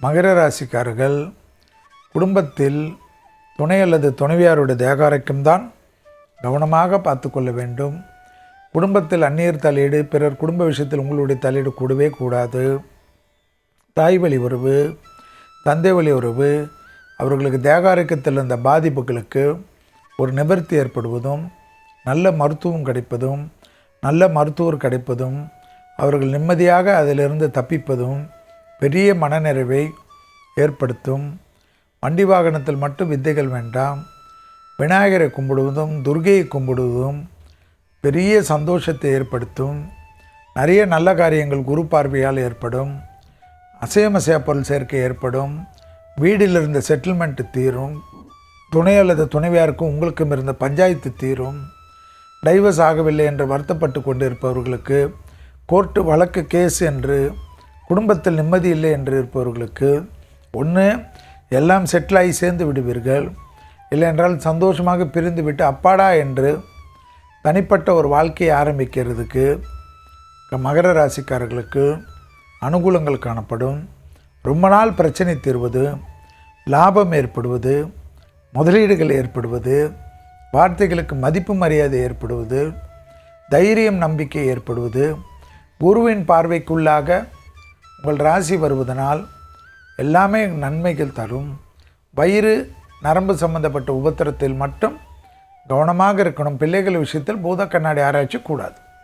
மகர ராசிக்காரர்கள் குடும்பத்தில் துணை அல்லது துணைவியாருடைய தேக ஆரோக்கியம்தான் கவனமாக பார்த்து கொள்ள வேண்டும். குடும்பத்தில் அந்நியர் தலையீடு, பிறர் குடும்ப விஷயத்தில் உங்களுடைய தலையீடு கூடவே கூடாது. தாய் வழி உறவு, தந்தை வழி உறவு, அவர்களுக்கு தேக ஆரோக்கியத்தில் இருந்த பாதிப்புகளுக்கு ஒரு நிவர்த்தி ஏற்படுவதும், நல்ல மருத்துவம் கிடைப்பதும், நல்ல மருத்துவர் கிடைப்பதும், அவர்கள் நிம்மதியாக அதிலிருந்து தப்பிப்பதும் பெரிய மனநிறைவை ஏற்படுத்தும். வண்டி வாகனத்தில் மட்டும் வித்தைகள் வேண்டாம். விநாயகரை கும்பிடுவதும் துர்கையை கும்பிடுவதும் பெரிய சந்தோஷத்தை ஏற்படுத்தும். நிறைய நல்ல காரியங்கள் குரு பார்வையால் ஏற்படும். அசையமசையா பொருள் சேர்க்கை ஏற்படும். வீடில் இருந்த செட்டில்மெண்ட்டு தீரும். துணை அல்லது துணைவியாருக்கும் உங்களுக்கும் இருந்த பஞ்சாயத்து தீரும். டைவர்ஸ் ஆகவில்லை என்று வருத்தப்பட்டு கொண்டு இருப்பவர்களுக்கு, கோர்ட்டு வழக்கு கேஸ் என்று குடும்பத்தில் நிம்மதி இல்லை என்று இருப்பவர்களுக்கு ஒன்று எல்லாம் செட்டில் ஆகி சேர்ந்து விடுவீர்கள். இல்லை என்றால் சந்தோஷமாக பிரிந்து விட்டு அப்பாடா என்று தனிப்பட்ட ஒரு வாழ்க்கையை ஆரம்பிக்கிறதுக்கு மகர ராசிக்காரர்களுக்கு அனுகூலங்கள் காணப்படும். ரொம்ப நாள் பிரச்சனை தீர்வது, லாபம் ஏற்படுவது, முதலீடுகள் ஏற்படுவது, வார்த்தைகளுக்கு மதிப்பு மரியாதை ஏற்படுவது, தைரியம் நம்பிக்கை ஏற்படுவது, குருவின் பார்வைக்குள்ளாக உங்கள் ராசி வருவதனால் எல்லாமே நன்மைகள் தரும். வயிறு நரம்பு சம்பந்தப்பட்ட உபத்திரத்தில் மட்டும் கவனமாக இருக்கணும். பிள்ளைகள் விஷயத்தில் பூத கண்ணாடி ஆராய்ச்சி கூடாது.